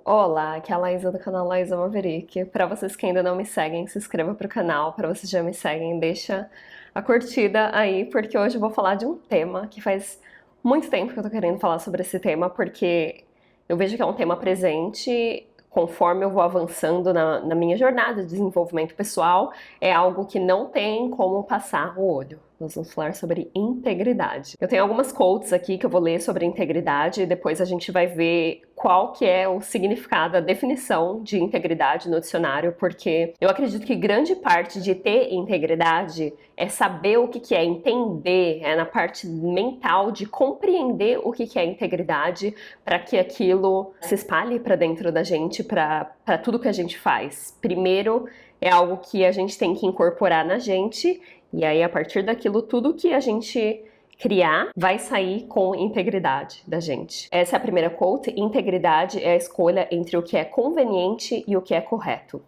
Olá, aqui é a Laísa do canal Laísa Maverick. Para vocês que ainda não me seguem, se inscreva pro canal. Para vocês que já me seguem, deixa a curtida aí, porque hoje eu vou falar de um tema que faz muito tempo que eu tô querendo falar sobre esse tema, porque eu vejo que é um tema presente conforme eu vou avançando na minha jornada de desenvolvimento pessoal, é algo que não tem como passar o olho. Nós vamos falar sobre integridade. Eu tenho algumas quotes aqui que eu vou ler sobre integridade e depois a gente vai ver qual que é o significado, a definição de integridade no dicionário, porque eu acredito que grande parte de ter integridade é saber o que é entender, é na parte mental de compreender o que é integridade para que aquilo se espalhe para dentro da gente, para tudo que a gente faz. Primeiro, é algo que a gente tem que incorporar na gente, e aí a partir daquilo, tudo que a gente criar vai sair com integridade da gente. Essa é a primeira quote. Integridade é a escolha entre o que é conveniente e o que é correto.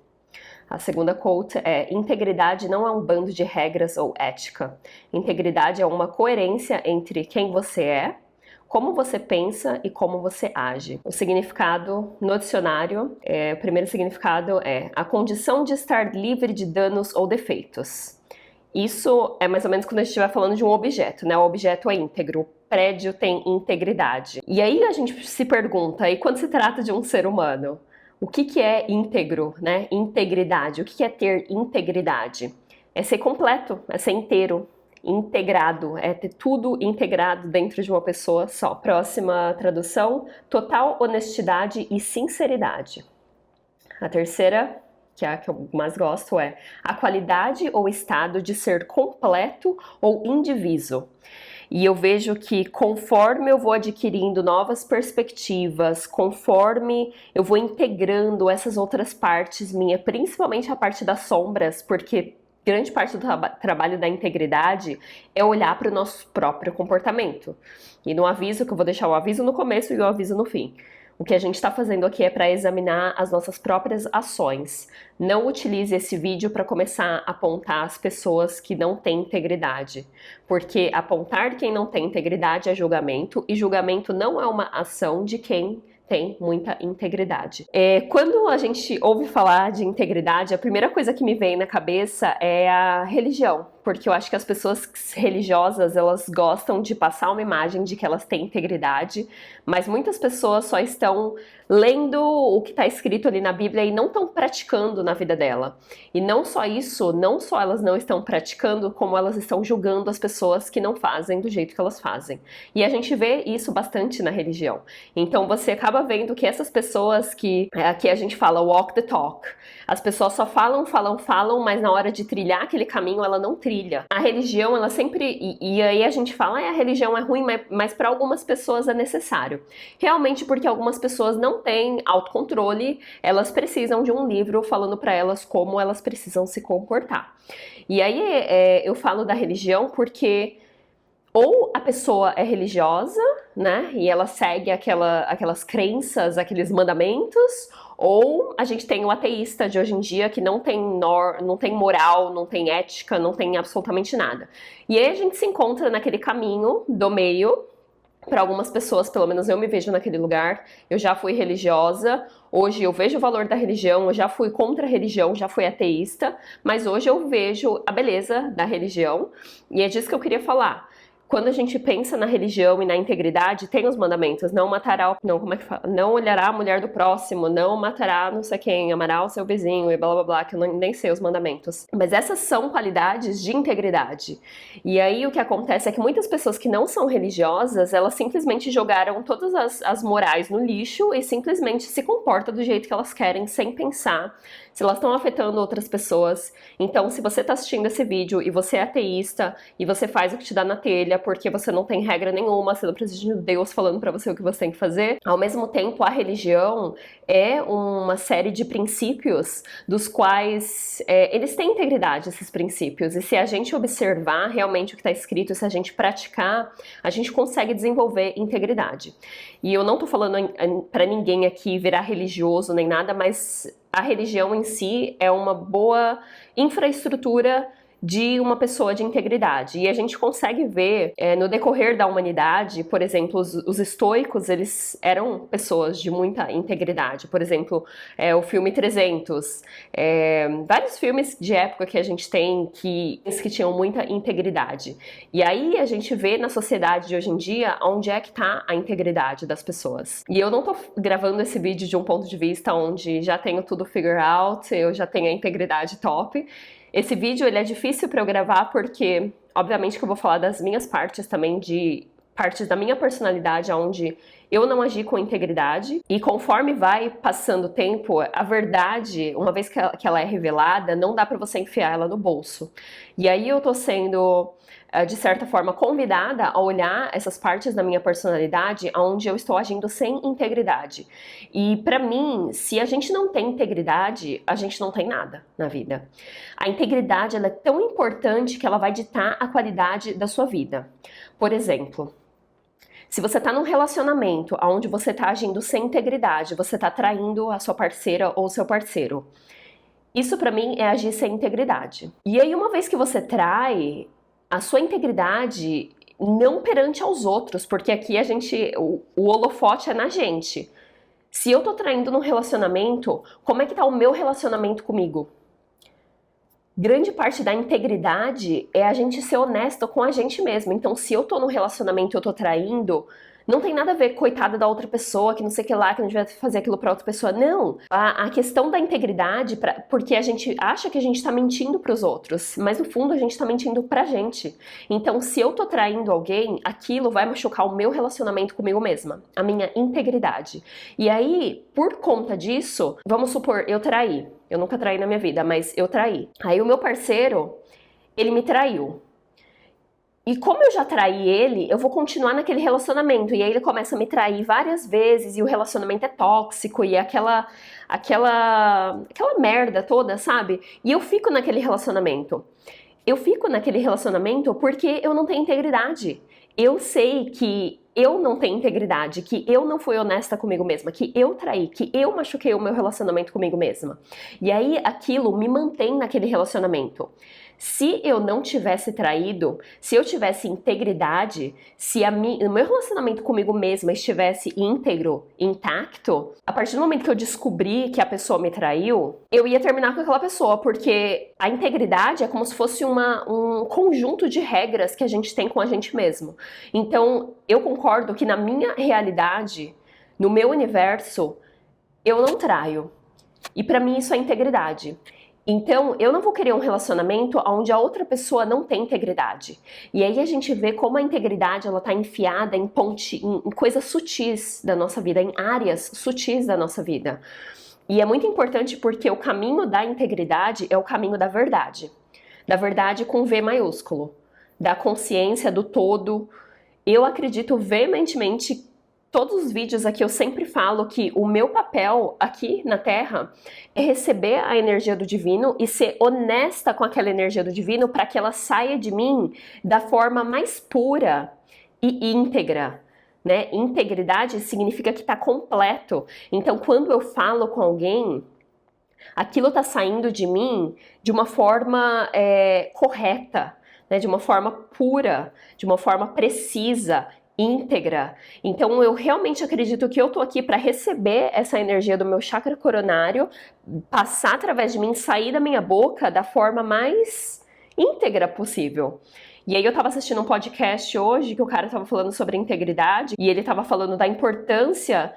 A segunda quote é: integridade não é um bando de regras ou ética. Integridade é uma coerência entre quem você é, como você pensa e como você age. O significado no dicionário, o primeiro significado é a condição de estar livre de danos ou defeitos. Isso é mais ou menos quando a gente estiver falando de um objeto, né? O objeto é íntegro, o prédio tem integridade. E aí a gente se pergunta, e quando se trata de um ser humano, o que é íntegro, né? Integridade. O que é ter integridade? É ser completo, é ser inteiro, integrado, é ter tudo integrado dentro de uma pessoa só. Próxima tradução: total honestidade e sinceridade. A terceira, que é a que eu mais gosto, é a qualidade ou estado de ser completo ou indiviso. E eu vejo que conforme eu vou adquirindo novas perspectivas, conforme eu vou integrando essas outras partes minhas, principalmente a parte das sombras, porque grande parte do trabalho da integridade é olhar para o nosso próprio comportamento. E no aviso, que eu vou deixar o aviso no começo e o aviso no fim. O que a gente está fazendo aqui é para examinar as nossas próprias ações. Não utilize esse vídeo para começar a apontar as pessoas que não têm integridade, porque apontar quem não tem integridade é julgamento, e julgamento não é uma ação de quem tem muita integridade. Quando a gente ouve falar de integridade, a primeira coisa que me vem na cabeça é a religião, porque eu acho que as pessoas religiosas, elas gostam de passar uma imagem de que elas têm integridade, mas muitas pessoas só estão lendo o que está escrito ali na Bíblia e não estão praticando na vida dela. E não só isso, não só elas não estão praticando, como elas estão julgando as pessoas que não fazem do jeito que elas fazem. E a gente vê isso bastante na religião. Então você acaba vendo que essas pessoas que aqui a gente fala walk the talk, as pessoas só falam, mas na hora de trilhar aquele caminho ela não trilha. A religião, ela sempre, e aí a gente fala, a religião é ruim, mas para algumas pessoas é necessário. Realmente, porque algumas pessoas não têm autocontrole, elas precisam de um livro falando para elas como elas precisam se comportar. E aí eu falo da religião porque ou a pessoa é religiosa, né, e ela segue aquelas crenças, aqueles mandamentos, ou a gente tem o ateísta de hoje em dia que não tem moral, não tem ética, não tem absolutamente nada. E aí a gente se encontra naquele caminho do meio. Para algumas pessoas, pelo menos eu me vejo naquele lugar. Eu já fui religiosa, hoje eu vejo o valor da religião, eu já fui contra a religião, já fui ateísta, mas hoje eu vejo a beleza da religião, e é disso que eu queria falar. Quando a gente pensa na religião e na integridade, tem os mandamentos: não matará, não, como é que fala? Não olhará a mulher do próximo, não matará não sei quem, amará o seu vizinho e blá blá blá, que eu nem sei os mandamentos. Mas essas são qualidades de integridade. E aí o que acontece é que muitas pessoas que não são religiosas, elas simplesmente jogaram todas as morais no lixo e simplesmente se comportam do jeito que elas querem, sem pensar se elas estão afetando outras pessoas. Então, se você está assistindo esse vídeo e você é ateísta e você faz o que te dá na telha porque você não tem regra nenhuma, você não precisa de Deus falando para você o que você tem que fazer, ao mesmo tempo a religião é uma série de princípios dos quais eles têm integridade, esses princípios, e se a gente observar realmente o que está escrito, se a gente praticar, a gente consegue desenvolver integridade. E eu não tô falando para ninguém aqui virar religioso nem nada, mas a religião em si é uma boa infraestrutura de uma pessoa de integridade. E a gente consegue ver no decorrer da humanidade, por exemplo, os estoicos, eles eram pessoas de muita integridade. Por exemplo, o filme 300, vários filmes de época que a gente tem que tinham muita integridade. E aí a gente vê na sociedade de hoje em dia onde é que está a integridade das pessoas. E eu não tô gravando esse vídeo de um ponto de vista onde já tenho tudo figure out, eu já tenho a integridade top. Esse vídeo ele é difícil para eu gravar porque, obviamente que eu vou falar das minhas partes também, de partes da minha personalidade onde eu não agi com integridade, e conforme vai passando o tempo, a verdade, uma vez que ela é revelada, não dá para você enfiar ela no bolso. E aí eu tô sendo, de certa forma, convidada a olhar essas partes da minha personalidade onde eu estou agindo sem integridade. E para mim, se a gente não tem integridade, a gente não tem nada na vida. A integridade ela é tão importante que ela vai ditar a qualidade da sua vida. Por exemplo, se você está num relacionamento onde você está agindo sem integridade, você está traindo a sua parceira ou seu parceiro. Isso para mim é agir sem integridade. E aí uma vez que você trai, a sua integridade não perante aos outros, porque aqui o holofote é na gente. Se eu tô traindo num relacionamento, como é que tá o meu relacionamento comigo? Grande parte da integridade é a gente ser honesto com a gente mesmo. Então, se eu tô num relacionamento e eu tô traindo, não tem nada a ver, coitada da outra pessoa, que não sei o que lá, que não devia fazer aquilo pra outra pessoa. Não. A questão da integridade, porque a gente acha que a gente tá mentindo pros outros, mas no fundo a gente tá mentindo pra gente. Então, se eu tô traindo alguém, aquilo vai machucar o meu relacionamento comigo mesma, a minha integridade. E aí, por conta disso, vamos supor, eu traí. Eu nunca traí na minha vida, mas eu traí. Aí o meu parceiro, ele me traiu. E como eu já traí ele, eu vou continuar naquele relacionamento. E aí ele começa a me trair várias vezes e o relacionamento é tóxico e aquela merda toda, sabe? E eu fico naquele relacionamento. Eu fico naquele relacionamento porque eu não tenho integridade. Eu sei que eu não tenho integridade, que eu não fui honesta comigo mesma, que eu traí, que eu machuquei o meu relacionamento comigo mesma. E aí aquilo me mantém naquele relacionamento. Se eu não tivesse traído, se eu tivesse integridade, se o meu relacionamento comigo mesma estivesse íntegro, intacto, a partir do momento que eu descobri que a pessoa me traiu, eu ia terminar com aquela pessoa, porque a integridade é como se fosse um conjunto de regras que a gente tem com a gente mesmo. Então, eu concordo que na minha realidade, no meu universo, eu não traio. E pra mim isso é integridade. Então, eu não vou querer um relacionamento onde a outra pessoa não tem integridade. E aí a gente vê como a integridade ela tá enfiada em coisas sutis da nossa vida, em áreas sutis da nossa vida. E é muito importante porque o caminho da integridade é o caminho da verdade. Da verdade com V maiúsculo. Da consciência, do todo. Eu acredito veementemente, todos os vídeos aqui eu sempre falo que o meu papel aqui na Terra é receber a energia do divino e ser honesta com aquela energia do divino para que ela saia de mim da forma mais pura e íntegra. Né? Integridade significa que está completo. Então, quando eu falo com alguém, aquilo está saindo de mim de uma forma correta, né? De uma forma pura, de uma forma precisa, íntegra. Então eu realmente acredito que eu tô aqui para receber essa energia do meu chakra coronário, passar através de mim, sair da minha boca da forma mais íntegra possível. E aí eu tava assistindo um podcast hoje que o cara tava falando sobre integridade e ele tava falando da importância,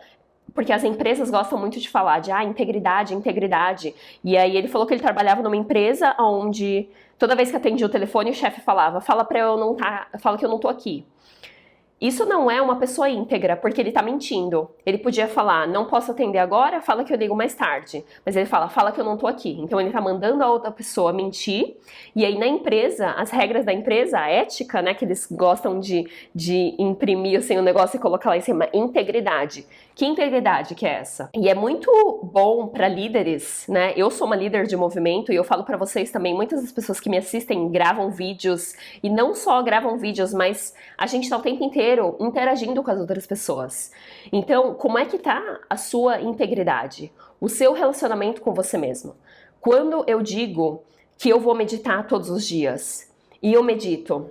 porque as empresas gostam muito de falar de integridade, integridade. E aí ele falou que ele trabalhava numa empresa onde toda vez que atendia o telefone o chefe falava, fala que eu não tô aqui. Isso não é uma pessoa íntegra, porque ele tá mentindo. Ele podia falar, não posso atender agora, fala que eu ligo mais tarde. Mas ele fala que eu não tô aqui. Então ele tá mandando a outra pessoa mentir. E aí na empresa, as regras da empresa, a ética, né, que eles gostam de imprimir assim, o negócio e colocar lá em cima, integridade. Que integridade que é essa? E é muito bom para líderes, né? Eu sou uma líder de movimento e eu falo para vocês também, muitas das pessoas que me assistem gravam vídeos e não só gravam vídeos, mas a gente tá o tempo inteiro interagindo com as outras pessoas. Então, como é que tá a sua integridade? O seu relacionamento com você mesmo? Quando eu digo que eu vou meditar todos os dias e eu medito,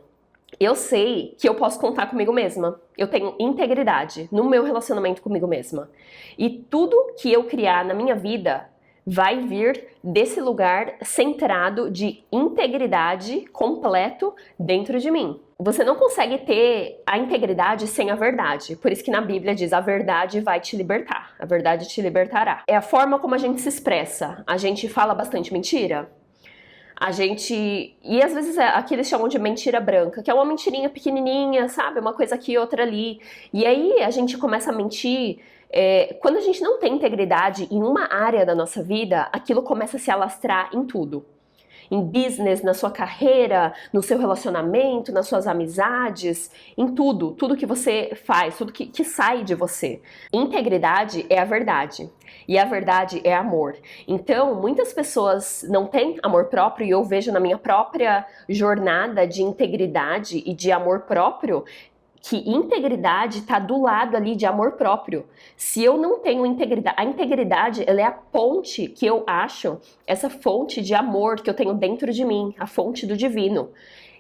eu sei que eu posso contar comigo mesma. Eu tenho integridade no meu relacionamento comigo mesma. E tudo que eu criar na minha vida vai vir desse lugar centrado de integridade completo dentro de mim. Você não consegue ter a integridade sem a verdade. Por isso que na Bíblia diz: a verdade vai te libertar. A verdade te libertará. É a forma como a gente se expressa. A gente fala bastante mentira. E às vezes aqui eles chamam de mentira branca, que é uma mentirinha pequenininha, sabe? Uma coisa aqui, outra ali. E aí a gente começa a mentir. Quando a gente não tem integridade em uma área da nossa vida, aquilo começa a se alastrar em tudo. Em business, na sua carreira, no seu relacionamento, nas suas amizades, em tudo. Tudo que você faz, tudo que sai de você. Integridade é a verdade. E a verdade é amor. Então, muitas pessoas não têm amor próprio, e eu vejo na minha própria jornada de integridade e de amor próprio, que integridade está do lado ali de amor próprio. Se eu não tenho integridade, a integridade, ela é a ponte que eu acho, essa fonte de amor que eu tenho dentro de mim, a fonte do divino.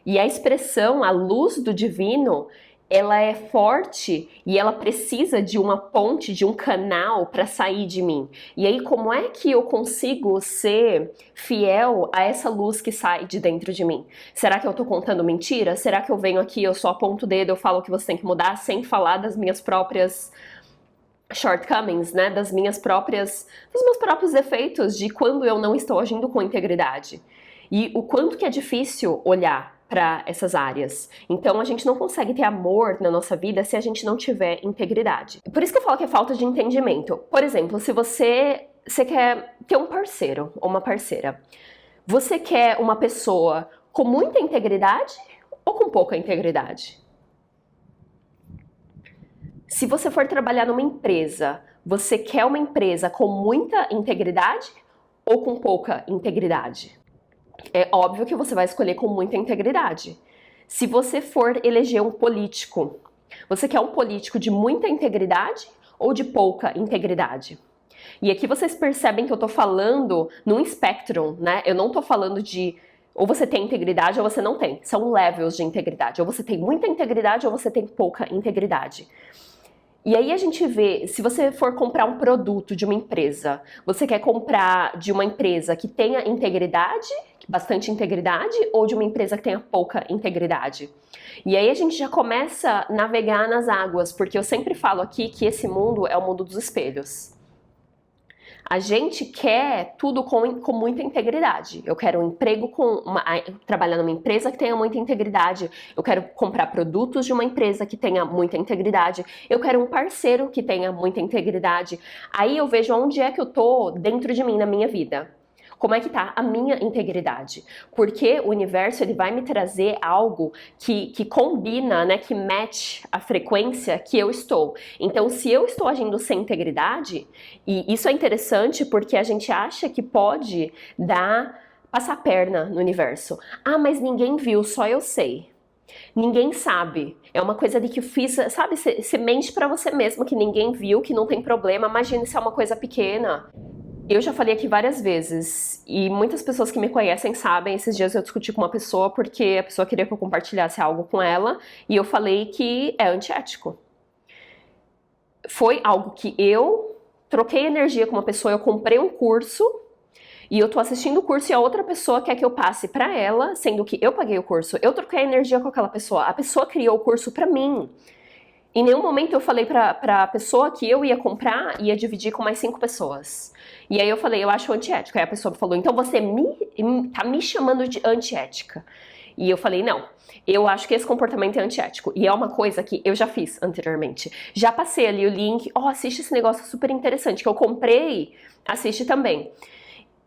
E a expressão, a luz do divino, ela é forte e ela precisa de uma ponte, de um canal para sair de mim. E aí, como é que eu consigo ser fiel a essa luz que sai de dentro de mim? Será que eu tô contando mentira? Será que eu venho aqui, eu só aponto o dedo, eu falo que você tem que mudar, sem falar das minhas próprias shortcomings, né? Dos meus próprios defeitos, de quando eu não estou agindo com integridade. E o quanto que é difícil olhar para essas áreas. Então a gente não consegue ter amor na nossa vida se a gente não tiver integridade. Por isso que eu falo que é falta de entendimento. Por exemplo, se você quer ter um parceiro ou uma parceira, você quer uma pessoa com muita integridade ou com pouca integridade? Se você for trabalhar numa empresa, você quer uma empresa com muita integridade ou com pouca integridade? É óbvio que você vai escolher com muita integridade. Se você for eleger um político, você quer um político de muita integridade ou de pouca integridade? E aqui vocês percebem que eu tô falando num espectro, né? Eu não tô falando de ou você tem integridade ou você não tem. São levels de integridade. Ou você tem muita integridade ou você tem pouca integridade. E aí a gente vê, se você for comprar um produto de uma empresa, você quer comprar de uma empresa que tenha integridade, bastante integridade, ou de uma empresa que tenha pouca integridade? E aí a gente já começa a navegar nas águas, porque eu sempre falo aqui que esse mundo é o mundo dos espelhos. A gente quer tudo com muita integridade. Eu quero um emprego trabalhar numa empresa que tenha muita integridade. Eu quero comprar produtos de uma empresa que tenha muita integridade. Eu quero um parceiro que tenha muita integridade. Aí eu vejo onde é que eu tô dentro de mim, na minha vida. Como é que tá a minha integridade? Porque o universo, ele vai me trazer algo que combina, né, que match a frequência que eu estou. Então, se eu estou agindo sem integridade, e isso é interessante porque a gente acha que pode passar a perna no universo. Ah, mas ninguém viu, só eu sei. Ninguém sabe. É uma coisa de que eu fiz, sabe? Você mente pra você mesmo que ninguém viu, que não tem problema. Imagina se é uma coisa pequena. Eu já falei aqui várias vezes, e muitas pessoas que me conhecem sabem, esses dias eu discuti com uma pessoa porque a pessoa queria que eu compartilhasse algo com ela, e eu falei que é antiético. Foi algo que eu troquei energia com uma pessoa, eu comprei um curso, e eu tô assistindo o curso e a outra pessoa quer que eu passe pra ela, sendo que eu paguei o curso, eu troquei energia com aquela pessoa, a pessoa criou o curso pra mim. Em nenhum momento eu falei pra pessoa que eu ia comprar, ia dividir com mais 5 pessoas. E aí eu falei, eu acho antiético. Aí a pessoa falou, então você tá me chamando de antiética. E eu falei, não, eu acho que esse comportamento é antiético. E é uma coisa que eu já fiz anteriormente. Já passei ali o link, assiste esse negócio super interessante que eu comprei, assiste também.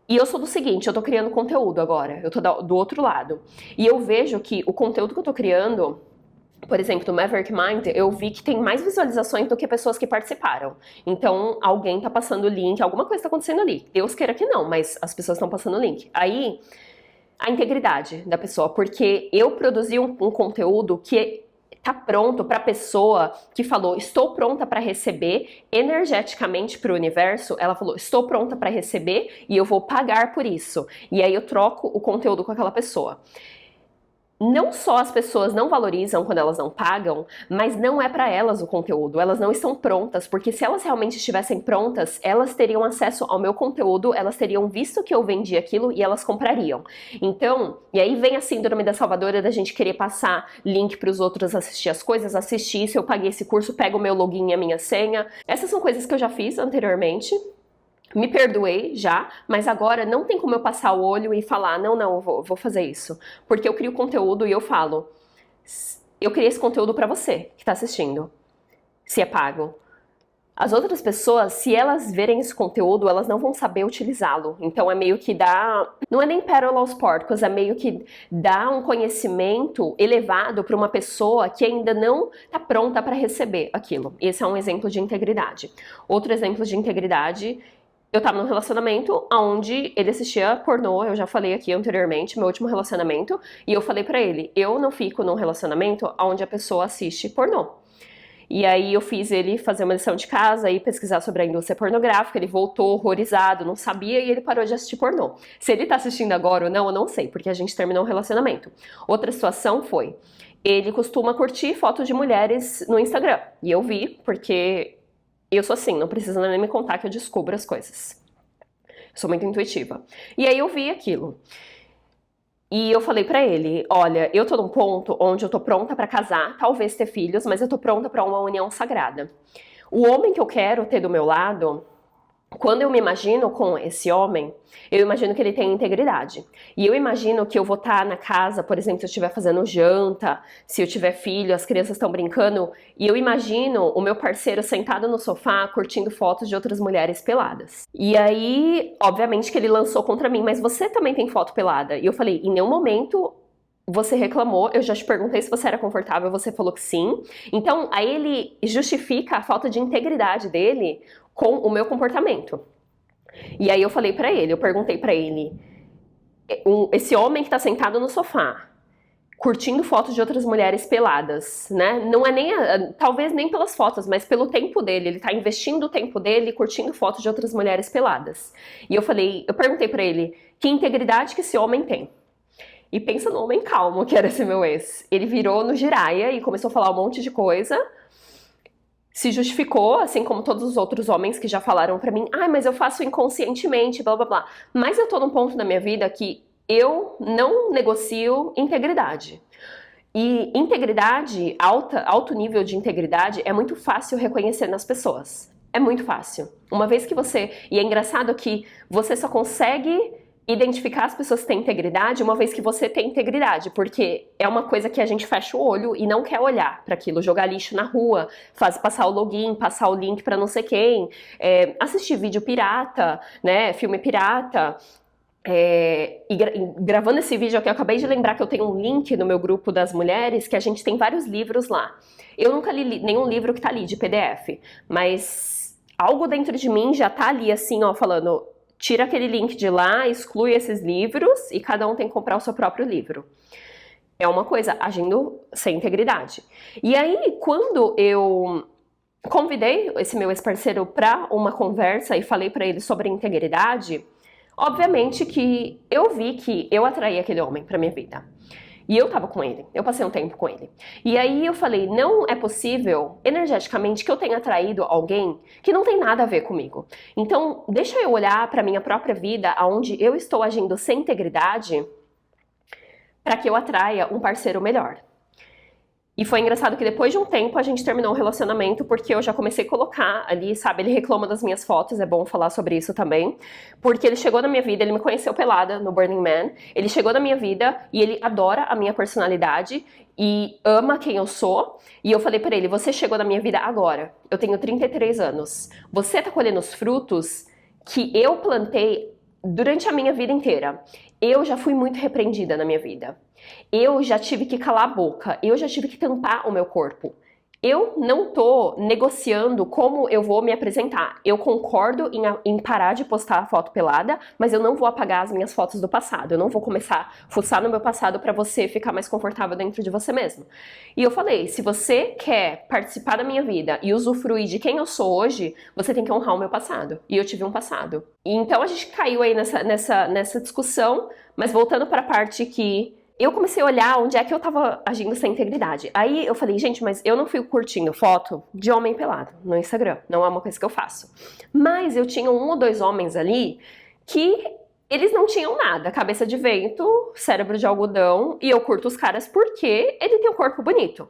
E eu sou do seguinte, eu tô criando conteúdo agora, eu tô do outro lado. E eu vejo que o conteúdo que eu tô criando, por exemplo, do Maverick Mind, eu vi que tem mais visualizações do que pessoas que participaram. Então, alguém tá passando o link, alguma coisa tá acontecendo ali. Deus queira que não, mas as pessoas estão passando o link. Aí, a integridade da pessoa, porque eu produzi um conteúdo que tá pronto para a pessoa que falou, estou pronta para receber energeticamente para o universo, ela falou, estou pronta para receber e eu vou pagar por isso. E aí eu troco o conteúdo com aquela pessoa. Não só as pessoas não valorizam quando elas não pagam, mas não é para elas o conteúdo, elas não estão prontas, porque se elas realmente estivessem prontas, elas teriam acesso ao meu conteúdo, elas teriam visto que eu vendi aquilo e elas comprariam. Então, e aí vem a síndrome da salvadora da gente querer passar link para os outros assistir as coisas, assistir, se eu paguei esse curso, pega o meu login e a minha senha. Essas são coisas que eu já fiz anteriormente. Me perdoei já, mas agora não tem como eu passar o olho e falar, não, eu vou fazer isso. Porque eu crio conteúdo e eu falo, eu criei esse conteúdo pra você que tá assistindo, se é pago. As outras pessoas, se elas verem esse conteúdo, elas não vão saber utilizá-lo. Então é meio que dá, não é nem pérola aos porcos, é meio que dá um conhecimento elevado para uma pessoa que ainda não tá pronta para receber aquilo. Esse é um exemplo de integridade. Outro exemplo de integridade, eu tava num relacionamento onde ele assistia pornô, eu já falei aqui anteriormente, meu último relacionamento, e eu falei pra ele, eu não fico num relacionamento onde a pessoa assiste pornô. E aí eu fiz ele fazer uma lição de casa e pesquisar sobre a indústria pornográfica, ele voltou horrorizado, não sabia e ele parou de assistir pornô. Se ele tá assistindo agora ou não, eu não sei, porque a gente terminou um relacionamento. Outra situação foi, ele costuma curtir fotos de mulheres no Instagram, e eu vi, porque eu sou assim, não precisa nem me contar que eu descubro as coisas. Eu sou muito intuitiva. E aí eu vi aquilo. E eu falei pra ele, olha, eu tô num ponto onde eu tô pronta pra casar, talvez ter filhos, mas eu tô pronta pra uma união sagrada. O homem que eu quero ter do meu lado, quando eu me imagino com esse homem, eu imagino que ele tem integridade. E eu imagino que eu vou estar na casa, por exemplo, se eu estiver fazendo janta, se eu tiver filho, as crianças estão brincando, e eu imagino o meu parceiro sentado no sofá, curtindo fotos de outras mulheres peladas. E aí, obviamente que ele lançou contra mim, mas você também tem foto pelada. E eu falei, em nenhum momento você reclamou, eu já te perguntei se você era confortável, você falou que sim. Então, aí ele justifica a falta de integridade dele com o meu comportamento. E aí eu falei pra ele, eu perguntei pra ele, esse homem que tá sentado no sofá, curtindo fotos de outras mulheres peladas, né? Não é nem, talvez nem pelas fotos, mas pelo tempo dele, ele tá investindo o tempo dele curtindo fotos de outras mulheres peladas. E eu perguntei pra ele, que integridade que esse homem tem? E pensa no homem calmo que era esse meu ex. Ele virou no giraia e começou a falar um monte de coisa, se justificou, assim como todos os outros homens que já falaram pra mim, mas eu faço inconscientemente, blá blá blá. Mas eu tô num ponto da minha vida que eu não negocio integridade. E integridade, alto nível de integridade, é muito fácil reconhecer nas pessoas. É muito fácil. Uma vez que você... E é engraçado que você só consegue identificar as pessoas que têm integridade uma vez que você tem integridade, porque é uma coisa que a gente fecha o olho e não quer olhar para aquilo, jogar lixo na rua, passar o login, passar o link para não sei quem, assistir vídeo pirata, né, filme pirata. Gravando esse vídeo aqui, eu acabei de lembrar que eu tenho um link no meu grupo das mulheres, que a gente tem vários livros lá. Eu nunca li nenhum livro que tá ali de PDF, mas algo dentro de mim já tá ali assim, ó, falando... Tira aquele link de lá, exclui esses livros e cada um tem que comprar o seu próprio livro. É uma coisa, agindo sem integridade. E aí, quando eu convidei esse meu ex-parceiro para uma conversa e falei para ele sobre integridade, obviamente que eu vi que eu atraí aquele homem para minha vida. E eu tava com ele, eu passei um tempo com ele. E aí eu falei, não é possível, energeticamente, que eu tenha atraído alguém que não tem nada a ver comigo. Então, deixa eu olhar pra minha própria vida, onde eu estou agindo sem integridade, para que eu atraia um parceiro melhor. E foi engraçado que depois de um tempo a gente terminou o relacionamento porque eu já comecei a colocar ali, sabe, ele reclama das minhas fotos, é bom falar sobre isso também, porque ele chegou na minha vida, ele me conheceu pelada no Burning Man, ele chegou na minha vida e ele adora a minha personalidade e ama quem eu sou, e eu falei pra ele, você chegou na minha vida agora, eu tenho 33 anos, você tá colhendo os frutos que eu plantei durante a minha vida inteira. Eu já fui muito repreendida na minha vida. Eu já tive que calar a boca, eu já tive que tampar o meu corpo. eu não tô negociando como eu vou me apresentar. Eu concordo em parar de postar foto pelada, mas eu não vou apagar as minhas fotos do passado. Eu não vou começar a fuçar no meu passado pra você ficar mais confortável dentro de você mesmo. E eu falei, se você quer participar da minha vida e usufruir de quem eu sou hoje, você tem que honrar o meu passado. E eu tive um passado. E então a gente caiu aí nessa discussão, mas voltando para a parte que eu comecei a olhar onde é que eu tava agindo sem integridade. Aí eu falei, gente, mas eu não fui curtindo foto de homem pelado no Instagram. Não é uma coisa que eu faço. Mas eu tinha 1 ou 2 homens ali que eles não tinham nada. Cabeça de vento, cérebro de algodão. E eu curto os caras porque ele tem um corpo bonito.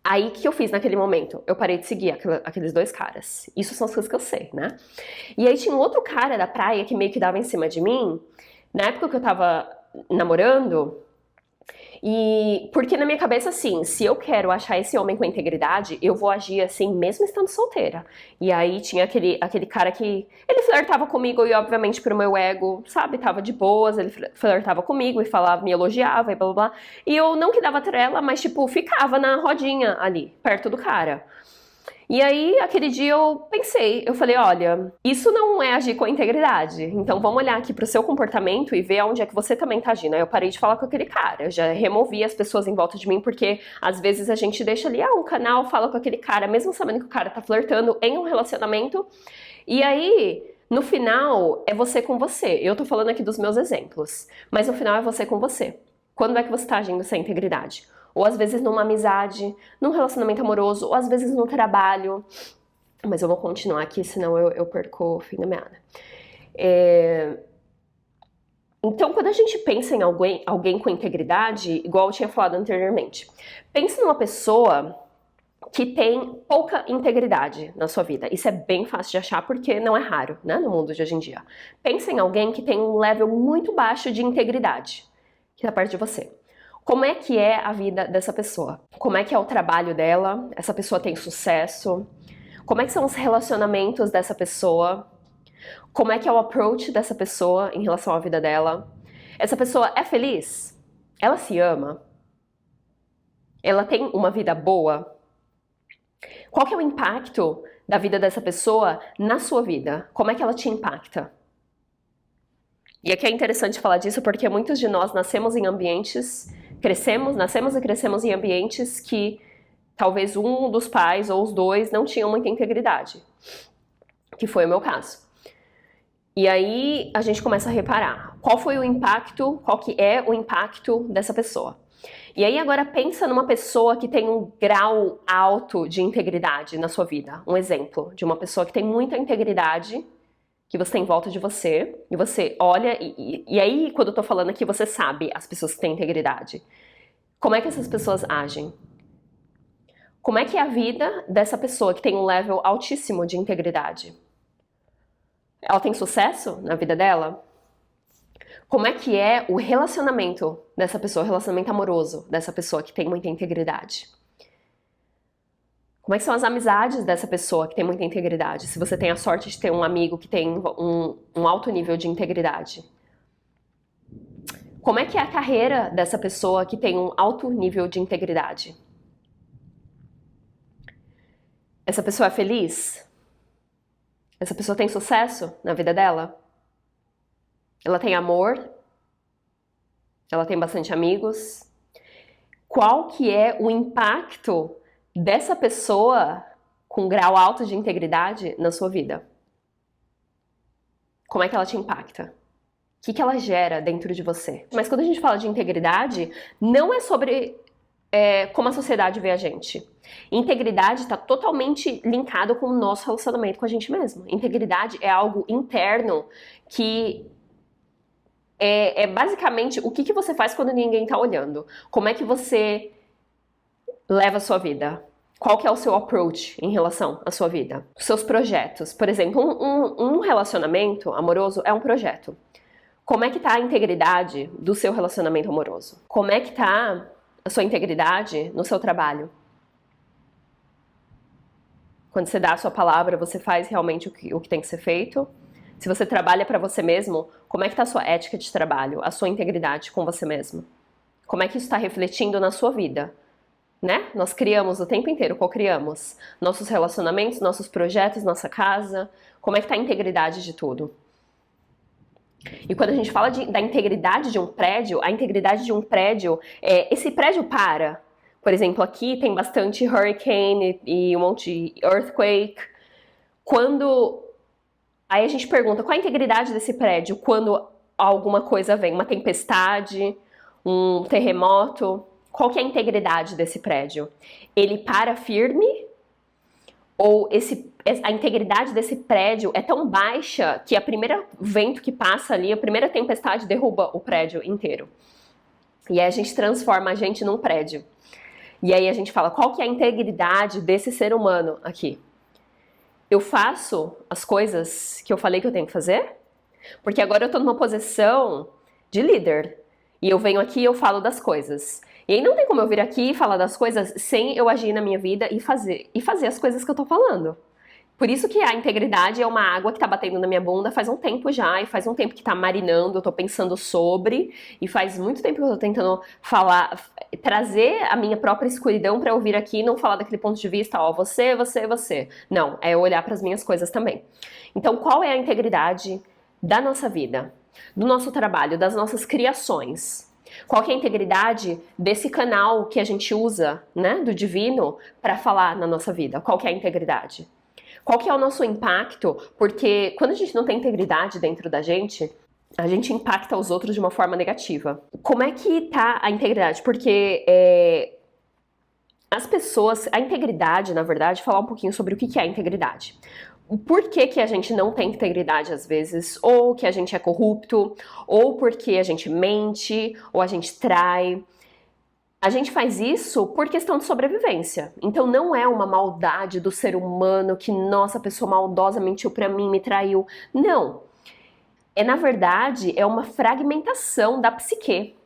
Aí, o que eu fiz naquele momento? Eu parei de seguir aqueles 2 caras. Isso são as coisas que eu sei, né? E aí tinha um outro cara da praia que meio que dava em cima de mim. Na época que eu tava namorando, e porque na minha cabeça, assim, se eu quero achar esse homem com integridade, eu vou agir assim, mesmo estando solteira. E aí tinha aquele cara que, ele flertava comigo e obviamente pro meu ego, sabe, tava de boas, ele flertava comigo e falava, me elogiava e blá blá blá. E eu não que dava trela, mas tipo, ficava na rodinha ali, perto do cara. E aí, aquele dia eu pensei, eu falei, olha, isso não é agir com integridade, então vamos olhar aqui pro seu comportamento e ver onde é que você também tá agindo. Aí eu parei de falar com aquele cara, eu já removi as pessoas em volta de mim, porque às vezes a gente deixa ali, um canal, fala com aquele cara, mesmo sabendo que o cara tá flertando em um relacionamento, e aí, no final, é você com você. Eu tô falando aqui dos meus exemplos, mas no final é você com você. Quando é que você tá agindo sem integridade? Ou às vezes numa amizade, num relacionamento amoroso, ou às vezes no trabalho. Mas eu vou continuar aqui, senão eu perco o fim da meada. Então, quando a gente pensa em alguém com integridade, igual eu tinha falado anteriormente, pense numa pessoa que tem pouca integridade na sua vida. Isso é bem fácil de achar porque não é raro, né, no mundo de hoje em dia. Pense em alguém que tem um level muito baixo de integridade, que tá perto de você. Como é que é a vida dessa pessoa? Como é que é o trabalho dela? Essa pessoa tem sucesso? Como é que são os relacionamentos dessa pessoa? Como é que é o approach dessa pessoa em relação à vida dela? Essa pessoa é feliz? Ela se ama? Ela tem uma vida boa? Qual que é o impacto da vida dessa pessoa na sua vida? Como é que ela te impacta? E aqui é interessante falar disso porque muitos de nós nascemos em ambientes, nascemos e crescemos em ambientes que talvez um dos pais ou os dois não tinham muita integridade, que foi o meu caso. E aí a gente começa a reparar qual foi o impacto, qual que é o impacto dessa pessoa. E aí agora pensa numa pessoa que tem um grau alto de integridade na sua vida. Um exemplo de uma pessoa que tem muita integridade, que você tem em volta de você, e você olha, e aí quando eu tô falando aqui, você sabe as pessoas que têm integridade. Como é que essas pessoas agem? Como é que é a vida dessa pessoa que tem um level altíssimo de integridade? Ela tem sucesso na vida dela? Como é que é o relacionamento dessa pessoa, o relacionamento amoroso dessa pessoa que tem muita integridade? Como é que são as amizades dessa pessoa que tem muita integridade? Se você tem a sorte de ter um amigo que tem um alto nível de integridade. Como é que é a carreira dessa pessoa que tem um alto nível de integridade? Essa pessoa é feliz? Essa pessoa tem sucesso na vida dela? Ela tem amor? Ela tem bastante amigos? Qual que é o impacto dessa pessoa com grau alto de integridade na sua vida? Como é que ela te impacta? O que ela gera dentro de você? Mas quando a gente fala de integridade, não é sobre como a sociedade vê a gente. Integridade está totalmente linkado com o nosso relacionamento com a gente mesmo. Integridade é algo interno que é basicamente o que você faz quando ninguém está olhando. Como é que você leva a sua vida? Qual que é o seu approach em relação à sua vida? Os seus projetos. Por exemplo, um relacionamento amoroso é um projeto. Como é que tá a integridade do seu relacionamento amoroso? Como é que tá a sua integridade no seu trabalho? Quando você dá a sua palavra, você faz realmente o que tem que ser feito? Se você trabalha para você mesmo, como é que tá a sua ética de trabalho, a sua integridade com você mesmo? Como é que isso está refletindo na sua vida? né? Nós criamos o tempo inteiro, co-criamos nossos relacionamentos, nossos projetos, nossa casa. Como é que tá a integridade de tudo? E quando a gente fala da integridade de um prédio, a integridade de um prédio, esse prédio para. Por exemplo, aqui tem bastante hurricane e um monte de earthquake. Aí a gente pergunta, qual a integridade desse prédio quando alguma coisa vem? Uma tempestade, um terremoto? Qual que é a integridade desse prédio? Ele para firme? Ou a integridade desse prédio é tão baixa que a primeira vento que passa ali, a primeira tempestade derruba o prédio inteiro? E aí a gente transforma a gente num prédio. E aí a gente fala, qual que é a integridade desse ser humano aqui? Eu faço as coisas que eu falei que eu tenho que fazer? Porque agora eu tô numa posição de líder. E eu venho aqui e eu falo das coisas. E aí não tem como eu vir aqui e falar das coisas sem eu agir na minha vida e fazer as coisas que eu tô falando. Por isso que a integridade é uma água que tá batendo na minha bunda faz um tempo já, e faz um tempo que tá marinando, eu tô pensando sobre, e faz muito tempo que eu tô tentando falar, trazer a minha própria escuridão pra eu vir aqui e não falar daquele ponto de vista, ó, você. Não, é eu olhar pras minhas coisas também. Então, qual é a integridade da nossa vida, do nosso trabalho, das nossas criações? Qual que é a integridade desse canal que a gente usa, né, do divino, para falar na nossa vida? Qual que é a integridade? Qual que é o nosso impacto? Porque quando a gente não tem integridade dentro da gente, a gente impacta os outros de uma forma negativa. Como é que tá a integridade? Porque as pessoas, a integridade, na verdade, falar um pouquinho sobre o que é a integridade. Por que a gente não tem integridade às vezes, ou que a gente é corrupto, ou porque a gente mente, ou a gente trai. A gente faz isso por questão de sobrevivência. Então não é uma maldade do ser humano que, nossa, a pessoa maldosa mentiu pra mim, me traiu. Não. Na verdade, é uma fragmentação da psique.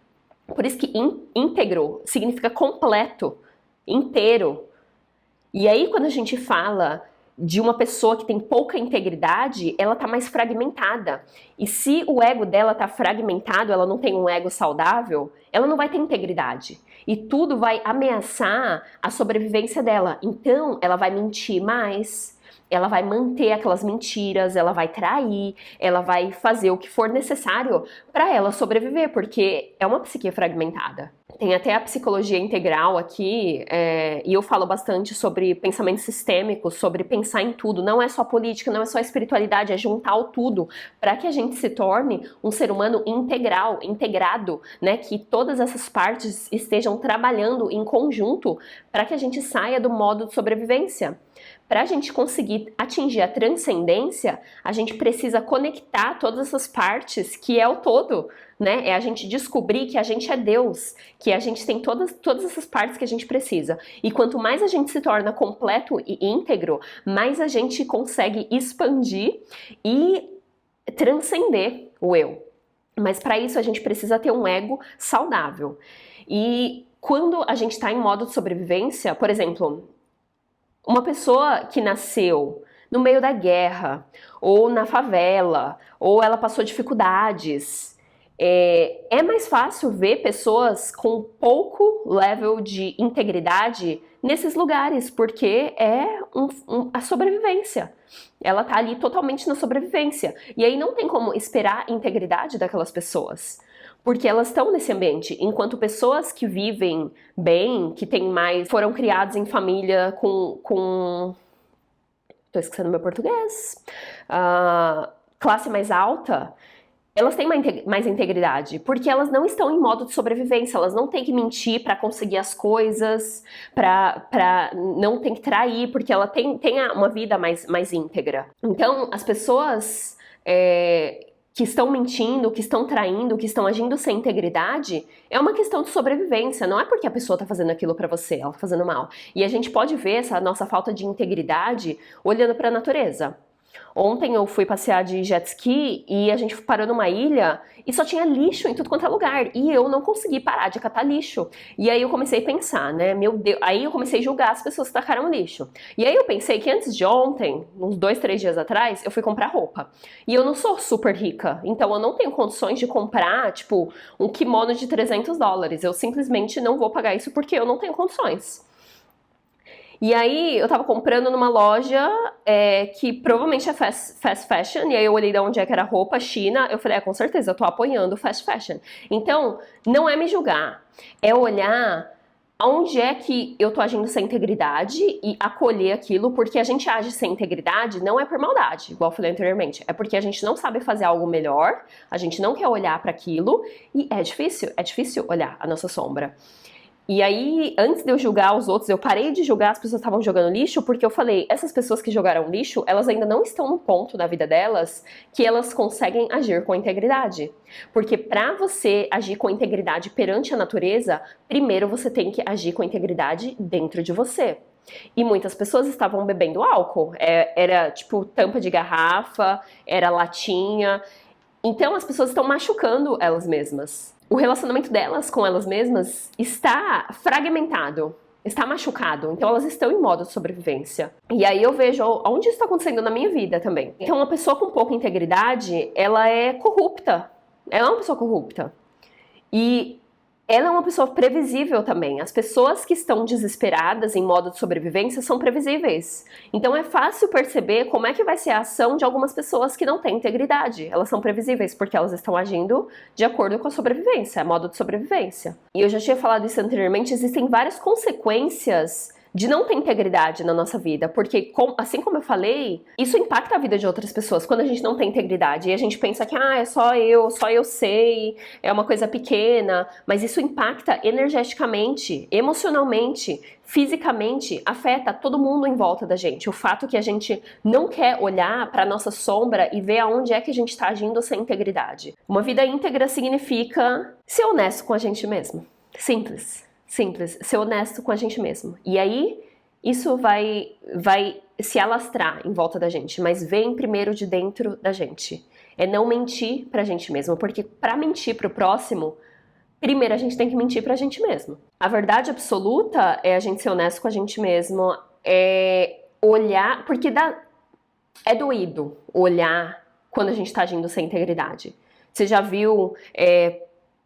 Por isso que íntegro significa completo, inteiro. E aí quando a gente fala de uma pessoa que tem pouca integridade, ela tá mais fragmentada. E se o ego dela tá fragmentado, ela não tem um ego saudável, ela não vai ter integridade. E tudo vai ameaçar a sobrevivência dela. Então, ela vai mentir mais, ela vai manter aquelas mentiras, ela vai trair, ela vai fazer o que for necessário para ela sobreviver, porque é uma psique fragmentada. Tem até a psicologia integral aqui, e eu falo bastante sobre pensamento sistêmico, sobre pensar em tudo. Não é só política, não é só espiritualidade, é juntar o tudo para que a gente se torne um ser humano integral, integrado, né? Que todas essas partes estejam trabalhando em conjunto para que a gente saia do modo de sobrevivência. Para a gente conseguir atingir a transcendência, a gente precisa conectar todas essas partes que é o todo, né? É a gente descobrir que a gente é Deus, que a gente tem todas essas partes que a gente precisa. E quanto mais a gente se torna completo e íntegro, mais a gente consegue expandir e transcender o eu. Mas para isso a gente precisa ter um ego saudável. E quando a gente está em modo de sobrevivência, por exemplo, uma pessoa que nasceu no meio da guerra, ou na favela, ou ela passou dificuldades, é mais fácil ver pessoas com pouco level de integridade nesses lugares, porque é a sobrevivência. Ela tá ali totalmente na sobrevivência. E aí não tem como esperar a integridade daquelas pessoas. Porque elas estão nesse ambiente, enquanto pessoas que vivem bem, que têm mais, foram criadas em família tô esquecendo meu português, classe mais alta, elas têm mais integridade, porque elas não estão em modo de sobrevivência, elas não têm que mentir para conseguir as coisas, não tem que trair, porque ela tem uma vida mais íntegra. Então, as pessoas que estão mentindo, que estão traindo, que estão agindo sem integridade, é uma questão de sobrevivência, não é porque a pessoa está fazendo aquilo para você, ela está fazendo mal. E a gente pode ver essa nossa falta de integridade olhando para a natureza. Ontem eu fui passear de jet ski e a gente parou numa ilha e só tinha lixo em tudo quanto é lugar. E eu não consegui parar de catar lixo. E aí eu comecei a pensar, né? Meu Deus. Aí eu comecei a julgar as pessoas que tacaram lixo. E aí eu pensei que antes de ontem, uns 2, 3 dias atrás, eu fui comprar roupa. E eu não sou super rica, então eu não tenho condições de comprar, tipo, um kimono de $300. Eu simplesmente não vou pagar isso porque eu não tenho condições. E aí eu tava comprando numa loja que provavelmente é fast fashion, e aí eu olhei de onde é que era roupa, China, eu falei, com certeza, eu tô apoiando fast fashion. Então, não é me julgar, é olhar onde é que eu tô agindo sem integridade e acolher aquilo, porque a gente age sem integridade não é por maldade, igual eu falei anteriormente, é porque a gente não sabe fazer algo melhor, a gente não quer olhar para aquilo e é difícil olhar a nossa sombra. E aí, antes de eu julgar os outros, eu parei de julgar as pessoas que estavam jogando lixo, porque eu falei, essas pessoas que jogaram lixo, elas ainda não estão no ponto da vida delas que elas conseguem agir com integridade. Porque para você agir com integridade perante a natureza, primeiro você tem que agir com integridade dentro de você. E muitas pessoas estavam bebendo álcool, era tipo tampa de garrafa, era latinha. Então as pessoas estão machucando elas mesmas. O relacionamento delas com elas mesmas está fragmentado, está machucado, então elas estão em modo de sobrevivência. E aí eu vejo onde isso está acontecendo na minha vida também. Então uma pessoa com pouca integridade, ela é corrupta. Ela é uma pessoa corrupta. E ela é uma pessoa previsível também. As pessoas que estão desesperadas em modo de sobrevivência são previsíveis. Então é fácil perceber como é que vai ser a ação de algumas pessoas que não têm integridade. Elas são previsíveis porque elas estão agindo de acordo com a sobrevivência, modo de sobrevivência. E eu já tinha falado isso anteriormente, existem várias consequências de não ter integridade na nossa vida, porque assim como eu falei, isso impacta a vida de outras pessoas quando a gente não tem integridade e a gente pensa que é só eu sei, é uma coisa pequena, mas isso impacta energeticamente, emocionalmente, fisicamente, afeta todo mundo em volta da gente. O fato que a gente não quer olhar para nossa sombra e ver aonde é que a gente está agindo sem integridade. Uma vida íntegra significa ser honesto com a gente mesmo. Simples, ser honesto com a gente mesmo. E aí, isso vai se alastrar em volta da gente, mas vem primeiro de dentro da gente. É não mentir pra gente mesmo, porque pra mentir pro próximo, primeiro a gente tem que mentir pra gente mesmo. A verdade absoluta é a gente ser honesto com a gente mesmo, é olhar, porque é doído olhar quando a gente tá agindo sem integridade. Você já viu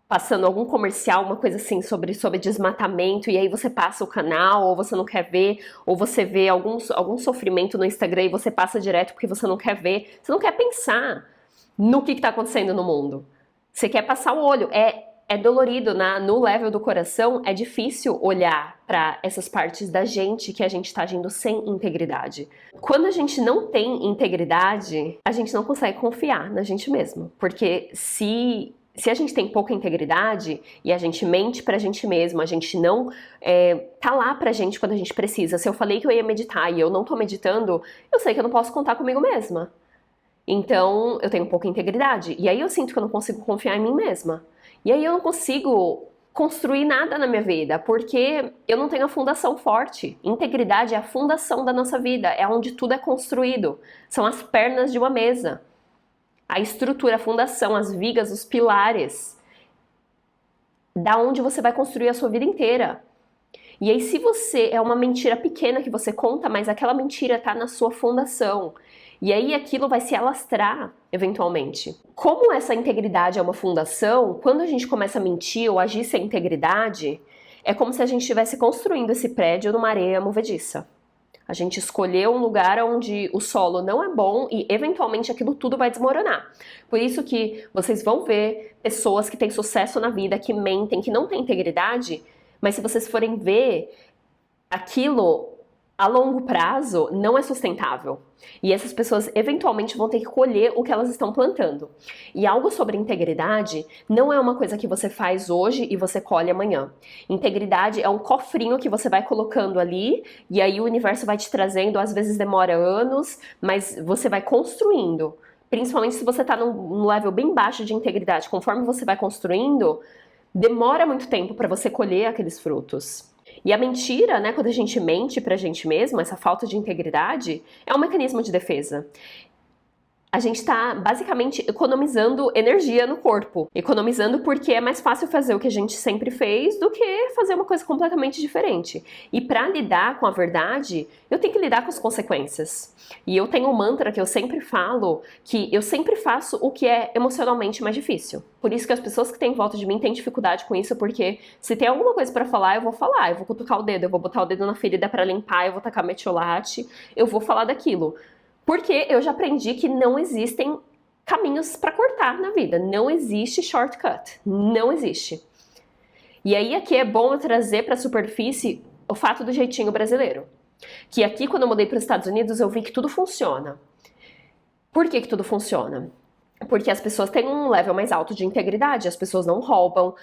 passando algum comercial, uma coisa assim sobre desmatamento, e aí você passa o canal, ou você não quer ver, ou você vê algum sofrimento no Instagram e você passa direto porque você não quer ver, você não quer pensar no que está acontecendo no mundo. Você quer passar o olho. É dolorido, no level do coração, é difícil olhar para essas partes da gente que a gente está agindo sem integridade. Quando a gente não tem integridade, a gente não consegue confiar na gente mesmo, porque se a gente tem pouca integridade e a gente mente pra gente mesmo, a gente não tá lá pra gente quando a gente precisa. Se eu falei que eu ia meditar e eu não tô meditando, eu sei que eu não posso contar comigo mesma. Então, eu tenho pouca integridade. E aí eu sinto que eu não consigo confiar em mim mesma. E aí eu não consigo construir nada na minha vida, porque eu não tenho a fundação forte. Integridade é a fundação da nossa vida, é onde tudo é construído. São as pernas de uma mesa. A estrutura, a fundação, as vigas, os pilares, da onde você vai construir a sua vida inteira. E aí, se você é uma mentira pequena que você conta, mas aquela mentira está na sua fundação, e aí aquilo vai se alastrar eventualmente. Como essa integridade é uma fundação, quando a gente começa a mentir ou agir sem integridade, é como se a gente estivesse construindo esse prédio numa areia movediça. A gente escolheu um lugar onde o solo não é bom e eventualmente aquilo tudo vai desmoronar. Por isso que vocês vão ver pessoas que têm sucesso na vida, que mentem, que não têm integridade, mas se vocês forem ver, aquilo a longo prazo não é sustentável. E essas pessoas eventualmente vão ter que colher o que elas estão plantando. E algo sobre integridade não é uma coisa que você faz hoje e você colhe amanhã. Integridade é um cofrinho que você vai colocando ali e aí o universo vai te trazendo, às vezes demora anos, mas você vai construindo. Principalmente se você está num level bem baixo de integridade. Conforme você vai construindo, demora muito tempo para você colher aqueles frutos. E a mentira, né, quando a gente mente pra gente mesmo, essa falta de integridade, é um mecanismo de defesa. a gente está basicamente economizando energia no corpo. Economizando porque é mais fácil fazer o que a gente sempre fez do que fazer uma coisa completamente diferente. E para lidar com a verdade, eu tenho que lidar com as consequências. E eu tenho um mantra que eu sempre falo, que eu sempre faço o que é emocionalmente mais difícil. Por isso que as pessoas que têm em volta de mim têm dificuldade com isso, porque se tem alguma coisa para falar, eu vou cutucar o dedo, eu vou botar o dedo na ferida para limpar, eu vou tacar metiolate, eu vou falar daquilo. Porque eu já aprendi que não existem caminhos para cortar na vida. Não existe shortcut. Não existe. E aí aqui é bom eu trazer para a superfície o fato do jeitinho brasileiro. Que aqui, quando eu mudei para os Estados Unidos, eu vi que tudo funciona. Por que tudo funciona? Porque as pessoas têm um level mais alto de integridade, as pessoas não roubam,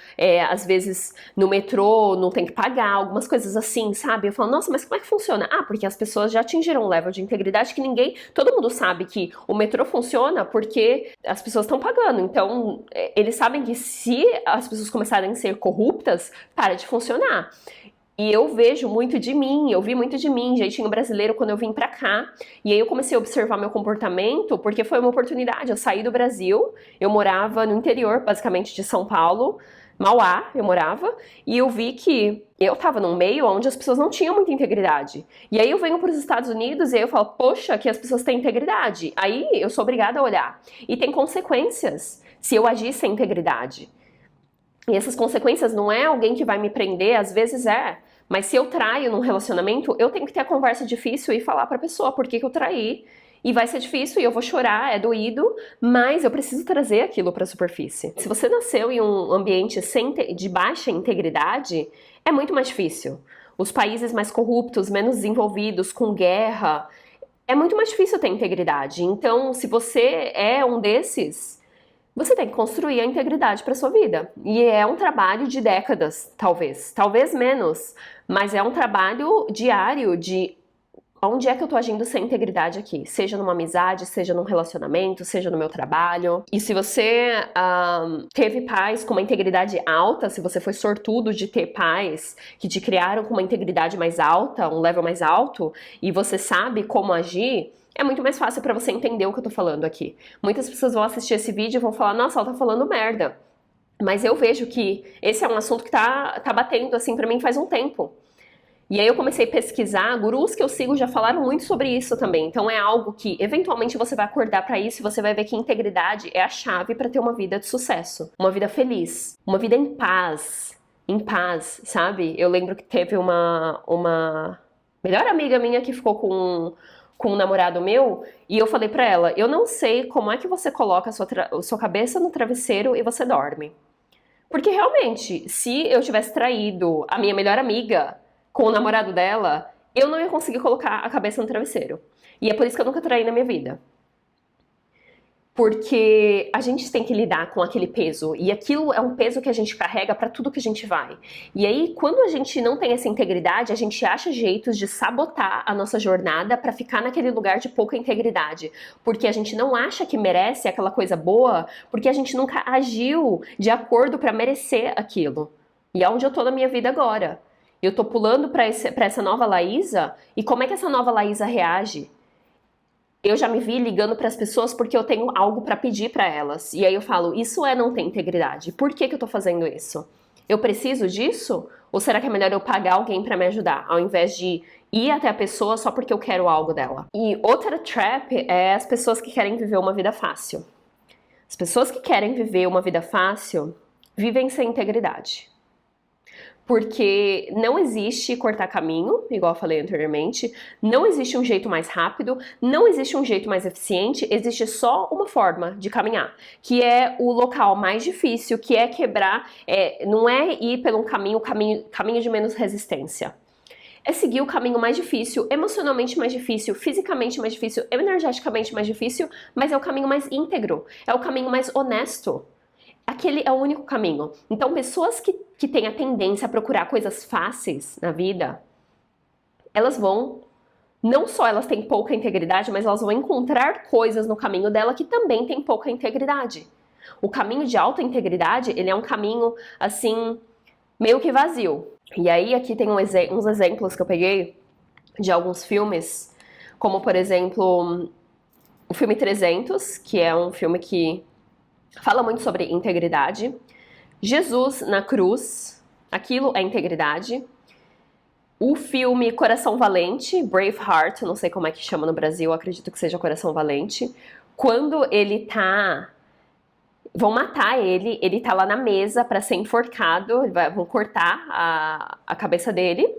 às vezes no metrô não tem que pagar, algumas coisas assim, sabe? Eu falo, nossa, mas como é que funciona? Ah, porque as pessoas já atingiram um level de integridade que todo mundo sabe que o metrô funciona porque as pessoas estão pagando. Então, eles sabem que se as pessoas começarem a ser corruptas, para de funcionar. E eu vejo muito de mim, eu vi muito de mim, jeitinho brasileiro, quando eu vim pra cá. E aí eu comecei a observar meu comportamento, porque foi uma oportunidade. Eu saí do Brasil, eu morava no interior, basicamente, de São Paulo, Mauá, eu morava, e eu vi que eu tava num meio onde as pessoas não tinham muita integridade. E aí eu venho pros Estados Unidos e aí eu falo, poxa, que as pessoas têm integridade. Aí eu sou obrigada a olhar. E tem consequências se eu agir sem integridade. E essas consequências não é alguém que vai me prender, às vezes é. Mas se eu traio num relacionamento, eu tenho que ter a conversa difícil e falar pra pessoa por que eu traí. E vai ser difícil e eu vou chorar, é doído, mas eu preciso trazer aquilo pra superfície. Se você nasceu em um ambiente de baixa integridade, é muito mais difícil. Os países mais corruptos, menos desenvolvidos, com guerra, é muito mais difícil ter integridade. Então, se você é um desses, você tem que construir a integridade para sua vida. E é um trabalho de décadas, talvez menos, mas é um trabalho diário de onde é que eu tô agindo sem integridade aqui, seja numa amizade, seja num relacionamento, seja no meu trabalho. E se você teve pais com uma integridade alta, se você foi sortudo de ter pais que te criaram com uma integridade mais alta, um level mais alto, e você sabe como agir, é muito mais fácil pra você entender o que eu tô falando aqui. Muitas pessoas vão assistir esse vídeo e vão falar, nossa, ela tá falando merda. Mas eu vejo que esse é um assunto que tá batendo assim pra mim faz um tempo. E aí eu comecei a pesquisar, gurus que eu sigo já falaram muito sobre isso também. Então é algo que eventualmente você vai acordar pra isso e você vai ver que integridade é a chave pra ter uma vida de sucesso, uma vida feliz, uma vida em paz, sabe? Eu lembro que teve uma melhor amiga minha que ficou com um namorado meu, e eu falei pra ela, eu não sei como é que você coloca a sua cabeça no travesseiro e você dorme. Porque realmente, se eu tivesse traído a minha melhor amiga com o namorado dela, eu não ia conseguir colocar a cabeça no travesseiro. E é por isso que eu nunca traí na minha vida. Porque a gente tem que lidar com aquele peso, e aquilo é um peso que a gente carrega pra tudo que a gente vai. E aí, quando a gente não tem essa integridade, a gente acha jeitos de sabotar a nossa jornada pra ficar naquele lugar de pouca integridade. Porque a gente não acha que merece aquela coisa boa, porque a gente nunca agiu de acordo pra merecer aquilo. E é onde eu tô na minha vida agora. Eu tô pulando pra essa nova Laísa, e como é que essa nova Laísa reage? Eu já me vi ligando para as pessoas porque eu tenho algo para pedir para elas. E aí eu falo, isso é não ter integridade. Por que eu tô fazendo isso? Eu preciso disso? Ou será que é melhor eu pagar alguém para me ajudar, ao invés de ir até a pessoa só porque eu quero algo dela? E outra trap é as pessoas que querem viver uma vida fácil. As pessoas que querem viver uma vida fácil vivem sem integridade. Porque não existe cortar caminho, igual eu falei anteriormente, não existe um jeito mais rápido, não existe um jeito mais eficiente, existe só uma forma de caminhar, que é o local mais difícil, que é quebrar, não é ir pelo caminho de menos resistência. É seguir o caminho mais difícil, emocionalmente mais difícil, fisicamente mais difícil, energeticamente mais difícil, mas é o caminho mais íntegro, é o caminho mais honesto. Aquele é o único caminho. Então, pessoas que têm a tendência a procurar coisas fáceis na vida, elas vão, não só elas têm pouca integridade, mas elas vão encontrar coisas no caminho dela que também têm pouca integridade. O caminho de alta integridade, ele é um caminho, assim, meio que vazio. E aí, aqui tem uns exemplos que eu peguei de alguns filmes, como, por exemplo, o filme 300, que é um filme que fala muito sobre integridade. Jesus na cruz, aquilo é integridade. O filme Coração Valente, Braveheart, não sei como é que chama no Brasil, acredito que seja Coração Valente. Quando ele tá... Vão matar ele, ele tá lá na mesa pra ser enforcado, vão cortar a cabeça dele.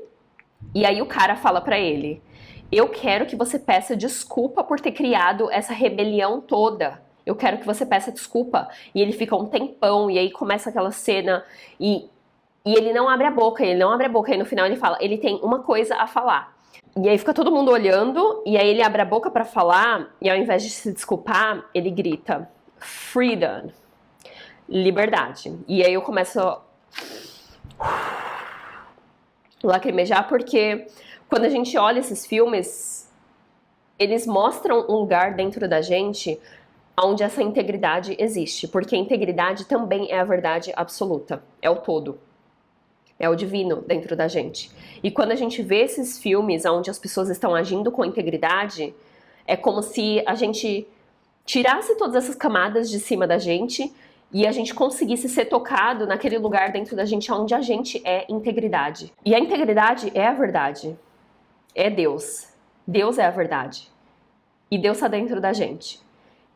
E aí o cara fala pra ele: eu quero que você peça desculpa por ter criado essa rebelião toda. Eu quero que você peça desculpa. E ele fica um tempão, e aí começa aquela cena, e ele não abre a boca, ele não abre a boca. E no final ele fala, ele tem uma coisa a falar. E aí fica todo mundo olhando, e aí ele abre a boca pra falar, e ao invés de se desculpar, ele grita, freedom, liberdade. E aí eu começo a lacrimejar, porque quando a gente olha esses filmes, eles mostram um lugar dentro da gente onde essa integridade existe, porque a integridade também é a verdade absoluta, é o todo, é o divino dentro da gente. E quando a gente vê esses filmes onde as pessoas estão agindo com integridade, é como se a gente tirasse todas essas camadas de cima da gente e a gente conseguisse ser tocado naquele lugar dentro da gente onde a gente é integridade. E a integridade é a verdade, é Deus. Deus é a verdade. E Deus está dentro da gente.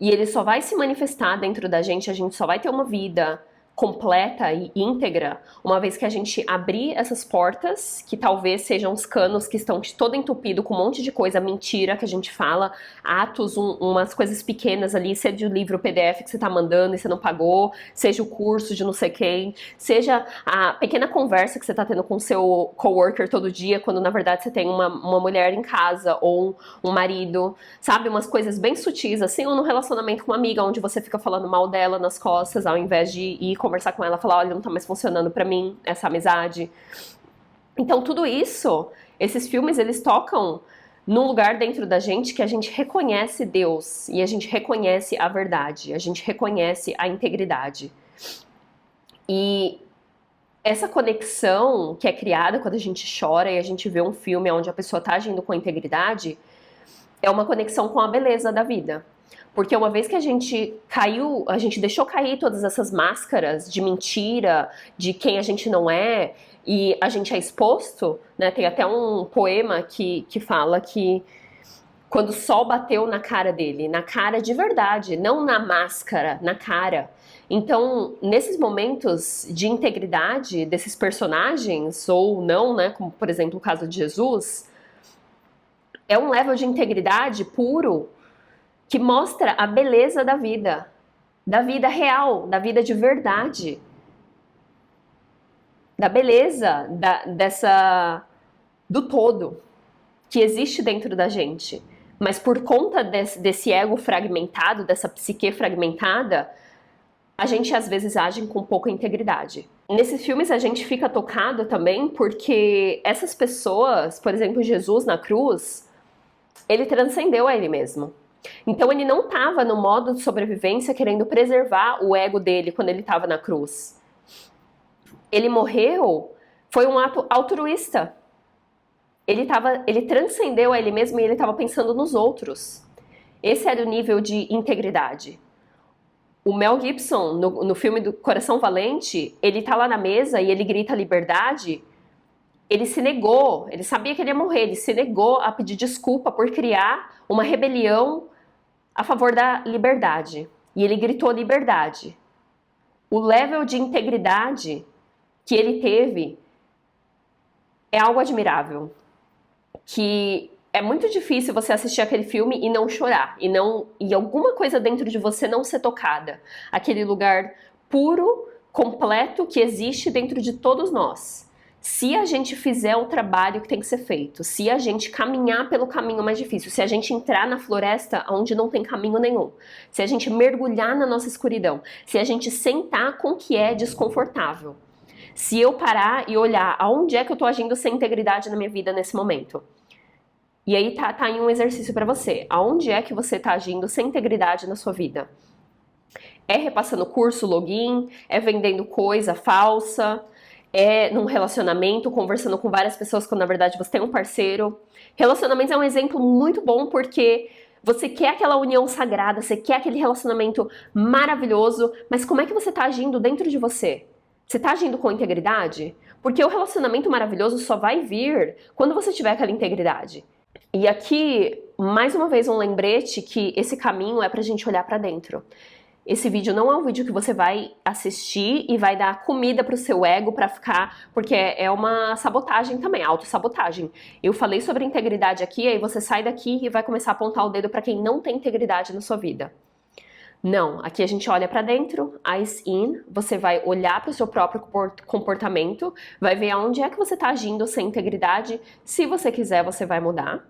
E ele só vai se manifestar dentro da gente, a gente só vai ter uma vida completa e íntegra, uma vez que a gente abrir essas portas, que talvez sejam os canos que estão todo entupido com um monte de coisa, mentira que a gente fala, atos, umas coisas pequenas ali, seja o livro PDF que você tá mandando e você não pagou, seja o curso de não sei quem, seja a pequena conversa que você tá tendo com o seu coworker todo dia, quando na verdade você tem uma mulher em casa, ou um marido, sabe, umas coisas bem sutis assim, ou no relacionamento com uma amiga, onde você fica falando mal dela nas costas, ao invés de ir conversar com ela, falar, olha, não tá mais funcionando pra mim essa amizade. Então tudo isso, esses filmes, eles tocam num lugar dentro da gente que a gente reconhece Deus e a gente reconhece a verdade, a gente reconhece a integridade. E essa conexão que é criada quando a gente chora e a gente vê um filme onde a pessoa tá agindo com integridade, é uma conexão com a beleza da vida. Porque uma vez que a gente caiu, a gente deixou cair todas essas máscaras de mentira, de quem a gente não é, e a gente é exposto, né? Tem até um poema que fala que quando o sol bateu na cara dele, na cara de verdade, não na máscara, na cara. Então, nesses momentos de integridade desses personagens, ou não, né? Como por exemplo o caso de Jesus, é um level de integridade puro, que mostra a beleza da vida real, da vida de verdade, da beleza do todo que existe dentro da gente. Mas por conta desse ego fragmentado, dessa psique fragmentada, a gente às vezes age com pouca integridade. Nesses filmes a gente fica tocado também porque essas pessoas, por exemplo, Jesus na cruz, ele transcendeu a ele mesmo. Então ele não estava no modo de sobrevivência querendo preservar o ego dele quando ele estava na cruz. Ele morreu, foi um ato altruísta. Ele transcendeu a ele mesmo e ele estava pensando nos outros. Esse era o nível de integridade. O Mel Gibson, no filme do Coração Valente, ele tá lá na mesa e ele grita liberdade. Ele se negou, ele sabia que ele ia morrer, ele se negou a pedir desculpa por criar uma rebelião a favor da liberdade. E ele gritou liberdade. O level de integridade que ele teve é algo admirável. Que é muito difícil você assistir aquele filme e não chorar, e alguma coisa dentro de você não ser tocada. Aquele lugar puro, completo, que existe dentro de todos nós. Se a gente fizer o trabalho que tem que ser feito, se a gente caminhar pelo caminho mais difícil, se a gente entrar na floresta onde não tem caminho nenhum, se a gente mergulhar na nossa escuridão, se a gente sentar com o que é desconfortável, se eu parar e olhar aonde é que eu tô agindo sem integridade na minha vida nesse momento. E aí tá aí um exercício para você. Aonde é que você tá agindo sem integridade na sua vida? É repassando curso, login? É vendendo coisa falsa? É num relacionamento, conversando com várias pessoas quando na verdade você tem um parceiro? Relacionamentos é um exemplo muito bom porque Você quer aquela união sagrada, você quer aquele relacionamento maravilhoso, mas como é que você está agindo dentro de você? Você está agindo com integridade? Porque o relacionamento maravilhoso só vai vir quando você tiver aquela integridade. E aqui, mais uma vez, um lembrete que esse caminho é pra gente olhar pra dentro. Esse vídeo não é um vídeo que você vai assistir e vai dar comida pro seu ego pra ficar, porque é uma sabotagem também, autossabotagem. Eu falei sobre integridade aqui, aí você sai daqui e vai começar a apontar o dedo pra quem não tem integridade na sua vida. Não, aqui a gente olha pra dentro, eyes in, você vai olhar pro seu próprio comportamento, vai ver aonde é que você tá agindo sem integridade. Se você quiser, você vai mudar.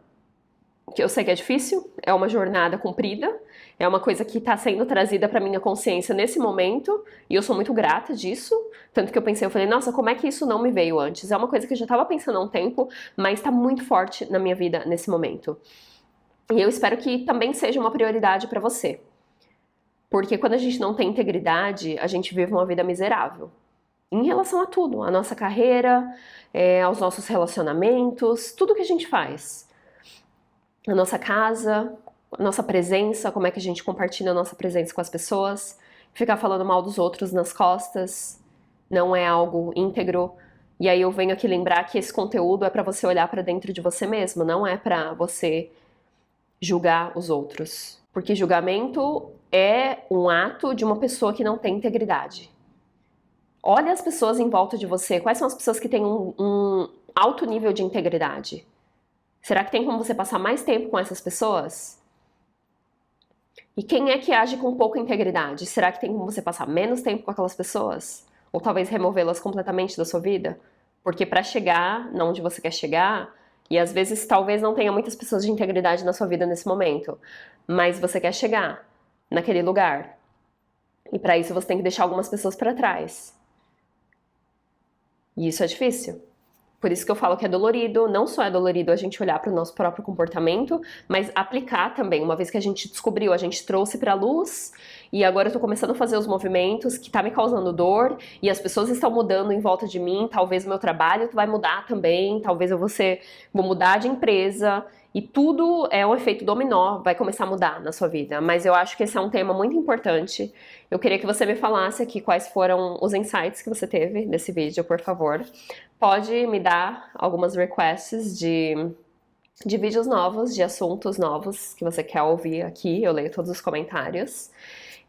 Que eu sei que é difícil, é uma jornada comprida, é uma coisa que está sendo trazida para minha consciência nesse momento, e eu sou muito grata disso, tanto que eu falei, nossa, como é que isso não me veio antes? É uma coisa que eu já estava pensando há um tempo, mas está muito forte na minha vida nesse momento. E eu espero que também seja uma prioridade para você. Porque quando a gente não tem integridade, a gente vive uma vida miserável. Em relação a tudo, a nossa carreira, aos nossos relacionamentos, tudo que a gente faz. A nossa casa, a nossa presença, como é que a gente compartilha a nossa presença com as pessoas, ficar falando mal dos outros nas costas, não é algo íntegro. E aí eu venho aqui lembrar que esse conteúdo é para você olhar para dentro de você mesmo, não é para você julgar os outros. Porque julgamento é um ato de uma pessoa que não tem integridade. Olha as pessoas em volta de você, quais são as pessoas que têm um alto nível de integridade? Será que tem como você passar mais tempo com essas pessoas? E quem é que age com pouca integridade? Será que tem como você passar menos tempo com aquelas pessoas? Ou talvez removê-las completamente da sua vida? Porque para chegar onde você quer chegar, e às vezes talvez não tenha muitas pessoas de integridade na sua vida nesse momento, mas você quer chegar naquele lugar. E para isso você tem que deixar algumas pessoas para trás. E isso é difícil. Por isso que eu falo que é dolorido, não só é dolorido a gente olhar para o nosso próprio comportamento, mas aplicar também. Uma vez que a gente descobriu, a gente trouxe para a luz e agora eu tô começando a fazer os movimentos que tá me causando dor e as pessoas estão mudando em volta de mim, talvez o meu trabalho vai mudar também, talvez vou mudar de empresa e tudo é um efeito dominó, vai começar a mudar na sua vida. Mas eu acho que esse é um tema muito importante. Eu queria que você me falasse aqui quais foram os insights que você teve nesse vídeo, por favor. Pode me dar algumas requests de vídeos novos, de assuntos novos que você quer ouvir aqui, eu leio todos os comentários.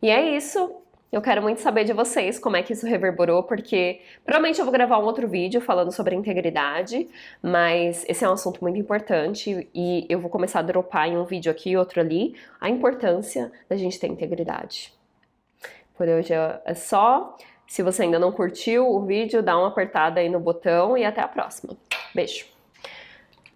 E é isso, eu quero muito saber de vocês como é que isso reverberou, porque provavelmente eu vou gravar um outro vídeo falando sobre integridade, mas esse é um assunto muito importante e eu vou começar a dropar em um vídeo aqui e outro ali a importância da gente ter integridade. Por hoje é só. Se você ainda não curtiu o vídeo, dá uma apertada aí no botão e até a próxima. Beijo!